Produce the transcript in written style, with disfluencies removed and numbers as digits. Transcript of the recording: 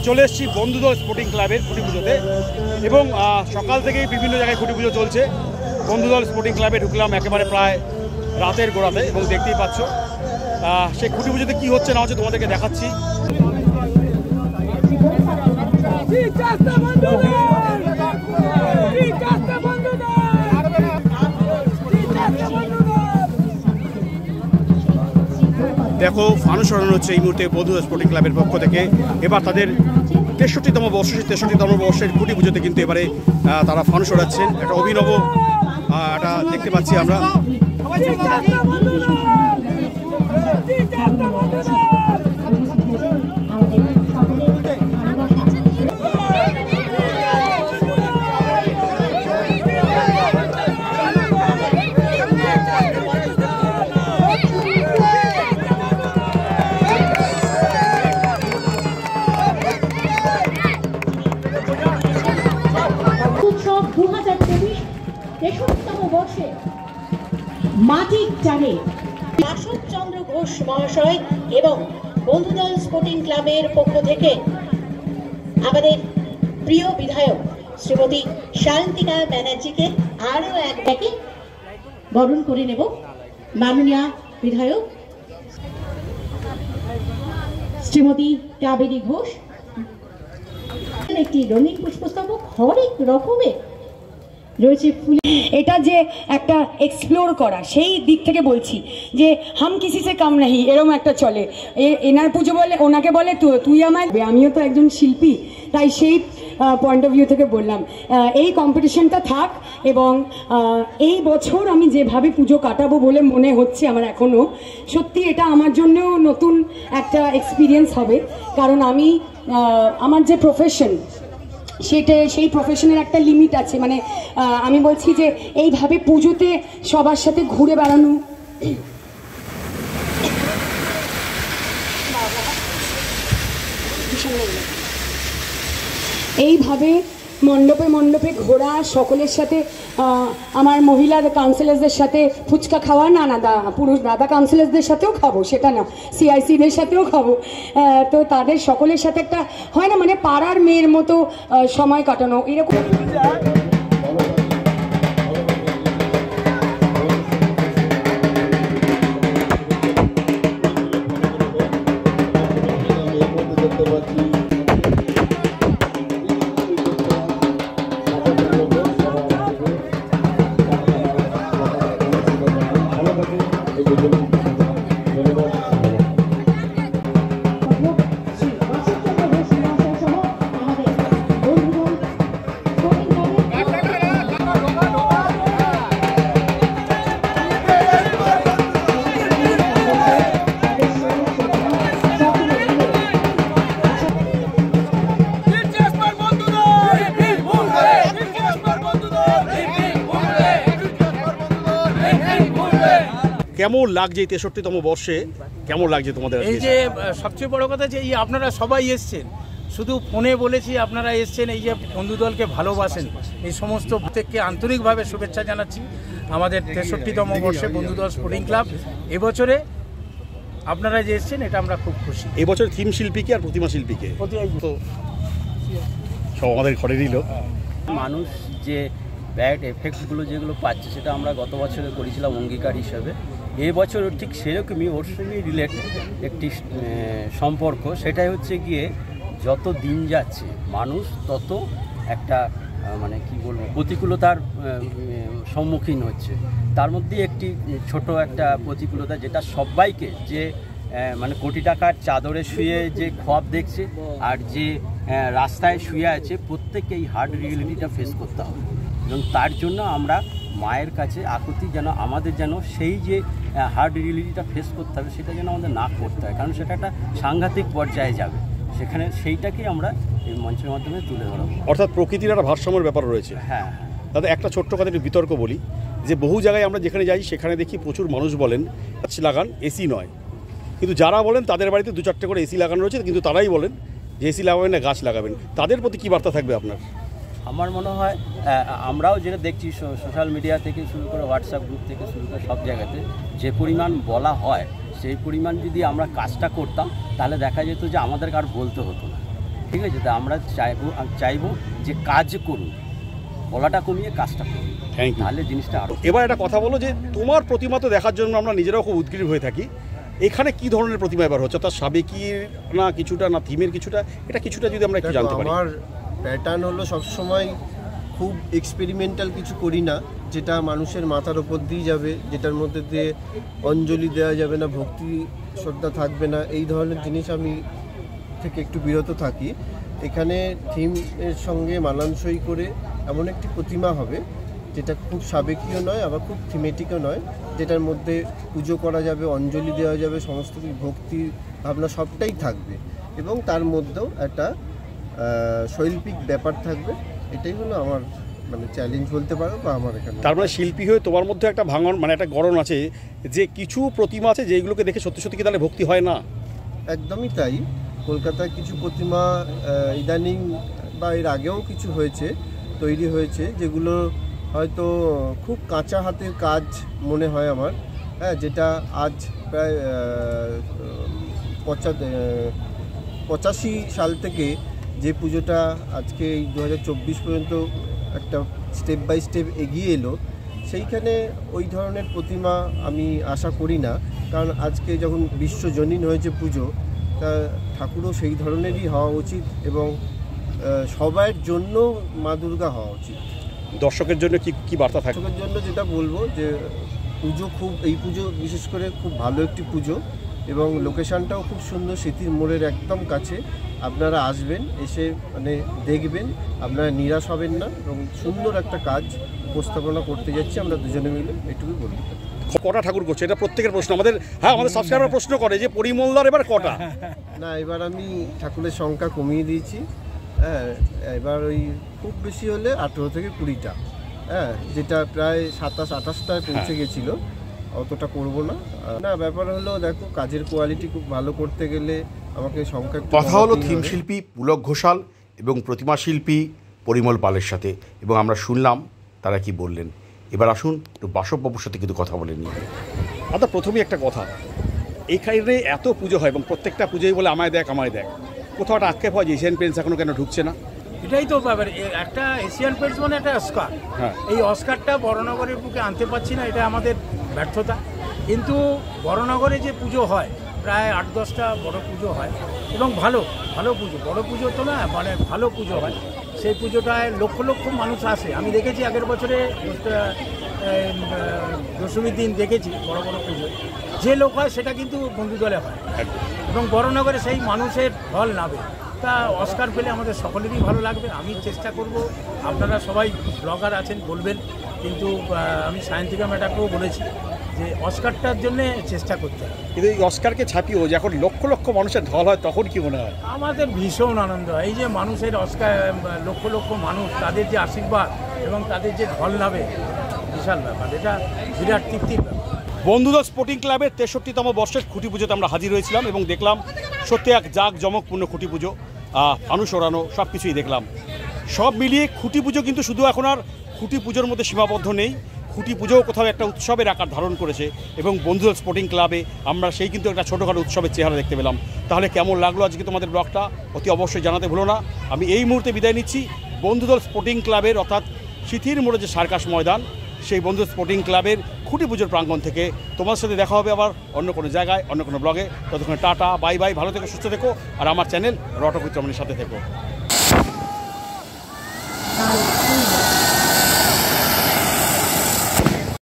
চলে এসেছি বন্ধুদল স্পোর্টিং ক্লাবের খুঁটি পুজোতে এবং সকাল থেকেই বিভিন্ন জায়গায় খুঁটি পুজো চলছে। বন্ধুদল স্পোর্টিং ক্লাবে ঢুকলাম একেবারে প্রায় রাতের গোড়াতে এবং দেখতেই পাচ্ছ সেই খুঁটি পুজোতে কী হচ্ছে না হচ্ছে তোমাদেরকে দেখাচ্ছি। দেখো ফানুস সরানো হচ্ছে এই মুহূর্তে বন্ধুদল স্পোর্টিং ক্লাবের পক্ষ থেকে। এবার তাদের 63তম বর্ষ, সেই 63তম বর্ষের খুঁটি পুজোতে কিন্তু এবারে তারা ফানুস সরাচ্ছেন। একটা অভিনব এটা দেখতে পাচ্ছি আমরা। মাটির টানে মাসুদ চন্দ্র ঘোষ মহাশয় এবং বন্ধুদল স্পোর্টিং ক্লাবের পক্ষ থেকে আমাদের প্রিয় বিধায়ক শ্রীমতী শান্তিকা ব্যানার্জিকে আরও একটাকে বরণ করে নেব। মাননীয় বিধায়ক শ্রীমতী কাবেরী ঘোষ, একটি রঙিন পুষ্পস্তবক হরেক রকমের রয়েছে ফুল। এটা যে একটা এক্সপ্লোর করা সেই দিক থেকে বলছি যে হাম কিসি সে কাম নাহি, এরকম একটা চলে। এনার পুজো বলে ওনাকে বলে তুই আমায়, আমিও তো একজন শিল্পী, তাই সেই পয়েন্ট অফ ভিউ থেকে বললাম এই কম্পিটিশনটা থাক। এবং এই বছর আমি যেভাবে পুজো কাটাবো বলে মনে হচ্ছে আমার এখনও, সত্যি এটা আমার জন্যও নতুন একটা এক্সপিরিয়েন্স হবে। কারণ আমি আমার যে প্রফেশন সেই প্রফেশনের একটা লিমিট আছে। মানে আমি বলছি যে এইভাবে পুজোতে সবার সাথে ঘুরে বেড়ানো, এইভাবে মণ্ডপে মণ্ডপে ঘোরা, সকলের সাথে আমার মহিলা কাউন্সিলারদের সাথে ফুচকা খাওয়া, না পুরুষ দাদা কাউন্সিলারদের সাথেও খাবো, সেটা না, সিআইসিদের সাথেও খাবো। তো তাদের সকলের সাথে একটা হয় না, মানে পাড়ার মেয়ের মতো সময় কাটানো এরকম। কেমন লাগছে এই 63তম বর্ষে, কেমন লাগছে তোমাদের? এই যে সবচেয়ে বড় কথা যে এই আপনারা সবাই এসছেন, শুধু ফোনে বলেছি আপনারা এসছেন, এই যে বন্ধুদলকে ভালোবাসেন, এই সমস্ত প্রত্যেককে আন্তরিকভাবে শুভেচ্ছা জানাচ্ছি। আমাদের 63তম বর্ষে বন্ধুদল স্পোর্টিং ক্লাব এবছরে আপনারা যে এসছেন এটা আমরা খুব খুশি। এবছর থিম শিল্পীকে আর প্রতিমা শিল্পীকে তো সব আমাদের ঘরেরই লোক। মানুষ যে ব্যাড এফেক্টগুলো যেগুলো পাচ্ছে সেটা আমরা গত বছরে করেছিলাম অঙ্গীকার হিসাবে। এবছর ঠিক সেরকমই ওর সঙ্গে রিলেটেড একটি সম্পর্ক, সেটাই হচ্ছে গিয়ে যত দিন যাচ্ছে মানুষ তত একটা মানে কি বলবো প্রতিকূলতার সম্মুখীন হচ্ছে। তার মধ্যে একটি ছোট একটা প্রতিকূলতা যেটা সবাইকে, যে মানে কোটি টাকার চাদরে শুয়ে যে খোয়াব দেখছে আর যে রাস্তায় শুয়ে আছে, প্রত্যেককে এই হার্ড রিয়েলিটিটা ফেস করতে হবে। এবং তার জন্য আমরা মায়ের কাছে আকুতি যেন আমাদের যেন সেই যে হার্ড রিয়েলিটিটা ফেস করতে হবে সেটা যেন আমাদের না করতে হয়, কারণ সেটা একটা সাংঘাতিক পর্যায়ে যাবে। সেখানে সেইটাকেই আমরা এই মঞ্চের মাধ্যমে তুলে ধরব। অর্থাৎ প্রকৃতির একটা ভারসাম্যের ব্যাপার রয়েছে। হ্যাঁ, দাদা একটা ছোট্ট কথা একটু বিতর্ক বলি, যে বহু জায়গায় আমরা যেখানে যাই সেখানে দেখি প্রচুর মানুষ বলেন গাছ লাগান, এসি নয়। কিন্তু যারা বলেন তাদের বাড়িতে 2-4টে করে এসি লাগানো রয়েছে, কিন্তু তারাই বলেন যে এসি লাগাবেন না গাছ লাগাবেন। তাদের প্রতি কী বার্তা থাকবে আপনার? আমার মনে হয় আমরাও যেটা দেখছি সোশ্যাল মিডিয়া থেকে শুরু করে হোয়াটসঅ্যাপ গ্রুপ থেকে শুরু করে সব জায়গাতে যে পরিমাণ বলা হয়, সেই পরিমাণ যদি আমরা কাজটা করতাম তাহলে দেখা যেত যে আমাদেরকে আর বলতে হতো না। ঠিক আছে, তো আমরা চাইবো যে কাজ করুন, বলাটা কমিয়ে কাজটা করুন, থ্যাংক ইউ। তাহলে জিনিসটা আরও। এবার একটা কথা বলো যে তোমার প্রতিমা তো দেখার জন্য আমরা নিজেরাও খুব উদ্গ্রীব হয়ে থাকি, এখানে কি ধরনের প্রতিমা এবার হচ্ছে, তার সাবেকির না কিছুটা না থিমের কিছুটা, এটা কিছুটা যদি আমরা একটু দেখো, জানতে পারি। আমার প্যাটার্ন হলো সবসময় খুব এক্সপেরিমেন্টাল কিছু করি না, যেটা মানুষের মাথার ওপর দিয়ে যাবে, যেটার মধ্যে দিয়ে অঞ্জলি দেওয়া যাবে না, ভক্তি শ্রদ্ধা থাকবে না, এই ধরনের জিনিস আমি থেকে একটু বিরত থাকি। এখানে থিমের সঙ্গে মানানসই করে এমন একটি প্রতিমা হবে যেটা খুব সাবেকীয় নয়, আবার খুব থিমেটিকও নয়, যেটার মধ্যে পুজো করা যাবে, অঞ্জলি দেওয়া যাবে, সমস্ত কিছু ভক্তি ভাবনা সবটাই থাকবে, এবং তার মধ্যেও একটা শৈল্পিক ব্যাপার থাকবে। এটাই হলো আমার মানে চ্যালেঞ্জ বলতে পারো, বা আমার এখানে। তার মানে শিল্পী হয়ে তোমার মধ্যে একটা ভাঙন মানে একটা গড়ন আছে, যে কিছু প্রতিমা আছে যেগুলোকে দেখে সত্যি সত্যি কি তাহলে ভক্তি হয় না? একদমই তাই। কলকাতায় কিছু প্রতিমা ইদানিং বা এর আগেও কিছু হয়েছে, তৈরি হয়েছে, যেগুলো হয়তো খুব কাঁচা হাতের কাজ মনে হয় আমার, হ্যাঁ, যেটা আজ প্রায় 85 সাল থেকে যে পুজোটা আজকে এই 2024 পর্যন্ত একটা স্টেপ বাই স্টেপ এগিয়ে এলো, সেইখানে ওই ধরনের প্রতিমা আমি আশা করি না। কারণ আজকে যখন বিশ্বজনীন হয়েছে পুজো, তা ঠাকুরও সেই ধরনেরই হওয়া উচিত, এবং সবার জন্য মা দুর্গা হওয়া উচিত। দর্শকের জন্য কি কি বার্তা থাকে? দর্শকের জন্য যেটা বলবো যে এই পুজো বিশেষ করে খুব ভালো একটি পুজো, এবং লোকেশানটাও খুব সুন্দর, স্মৃতির মোড়ের একদম কাছে। আপনারা আসবেন, এসে মানে দেখবেন, আপনারা নিরাশ হবেন না, এবং সুন্দর একটা কাজ উপস্থাপনা করতে যাচ্ছি আমরা দুজনে মিলে, এটুকুই বলতে পারি। কটা ঠাকুর করছে, এটা প্রত্যেকের প্রশ্ন। আমাদের সাবস্ক্রাইবার প্রশ্ন করে যে পরিমলদার এবার কটা? না, এবার আমি ঠাকুরের সংখ্যা কমিয়ে দিয়েছি, হ্যাঁ, এবার ওই খুব বেশি হলে 18 থেকে 20টা, হ্যাঁ, যেটা প্রায় 27-28টায় পৌঁছে গেছিলো, অতটা করব না। না, ব্যাপার হলো দেখো, কাজের কোয়ালিটি খুব ভালো করতে গেলে আমাকে সংখ্যা একটু কথা হলো কমাতেই থিম হবে। শিল্পী পুলক ঘোষাল এবং প্রতিমা শিল্পী পরিমল পালের সাথে, এবং আমরা শুনলাম তারা কি বললেন। এবার আসুন একটু বাসববাবুর সাথে কিন্তু কথা বলে নিই। আচ্ছা, প্রথমেই একটা কথা, এখানে এত পুজো হয় এবং প্রত্যেকটা পুজোই বলে আমায় দেখ আমায় দেখ, কোথাও একটা আক্ষেপ হয় যে এশিয়ান পেন্টস এখনো কেন ঢুকছে না? এটাই তো ব্যাপার, একটা এশিয়ান পেন্টস মানে একটা অস্কার, হ্যাঁ। এই অস্কারটা বড়নগরের বুকে আনতে পারছি না, এটা আমাদের ব্যর্থতা। কিন্তু বড়নগরে যে পুজো হয়, প্রায় 8-10টা বড় পুজো হয়, এবং ভালো ভালো পুজো, বড় পুজো তো না, মানে ভালো পুজো হয়। সেই পুজোটায় লক্ষ লক্ষ মানুষ আসে। আমি দেখেছি আগের বছরে দশমীর দিন দেখেছি বড় বড় পুজো, যে লোক হয় সেটা কিন্তু বন্ধুদলে হয়, এবং বড়নগরে সেই মানুষের ঢল নাবে। তা অস্কার পেলে আমাদের সকলেরই ভালো লাগবে। আমি চেষ্টা করব, আপনারা সবাই ব্লগার আছেন বলবেন, কিন্তু আমি সায়ন্তিকা ম্যাডামকেও বলেছি যে অস্কারটার জন্য চেষ্টা করতে হবে। কিন্তু এই অস্কারকে ছাপিয়েও যখন লক্ষ লক্ষ মানুষের ঢল হয় তখন কি মনে হয়? আমাদের ভীষণ আনন্দ হয়, এই যে মানুষের অস্কার, লক্ষ লক্ষ মানুষ, তাদের যে আশীর্বাদ এবং তাদের যে ঢল নাবে, বিশাল ব্যাপার, এটা বিরাট তৃপ্তির ব্যাপার। বন্ধুদল স্পোর্টিং ক্লাবের 63তম বর্ষের খুঁটি পুজোতে আমরা হাজির হয়েছিলাম এবং দেখলাম সত্যি এক জাঁকজমকপূর্ণ খুঁটি পুজো, ফানুস ওড়ানো, সব কিছুই দেখলাম। সব মিলিয়ে খুঁটি পুজো কিন্তু শুধু এখন আর খুঁটি পুজোর মধ্যে সীমাবদ্ধ নেই, খুঁটি পুজোও কোথাও একটা উৎসবের আকার ধারণ করেছে, এবং বন্ধুদল স্পোর্টিং ক্লাবে আমরা সেই কিন্তু একটা ছোটোখাটো উৎসবের চেহারা দেখতে পেলাম। তাহলে কেমন লাগলো আজকে তোমাদের ব্লগটা অতি অবশ্যই জানাতে ভুলো না। আমি এই মুহূর্তে বিদায় নিচ্ছি বন্ধুদল স্পোর্টিং ক্লাবের, অর্থাৎ সিথির মোড়ে যে সার্কাস ময়দান, সেই বন্ধুদল স্পোর্টিং ক্লাবের খুঁটি পুজোর প্রাঙ্গণ থেকে। তোমার সাথে দেখা হবে আবার অন্য কোনো জায়গায়, অন্য কোনো ব্লগে। ততক্ষণ টাটা, বাই বাই, ভালো থেকো, সুস্থ থেকো, আর আমার চ্যানেল রটকুত্রমণের সাথে থেকো।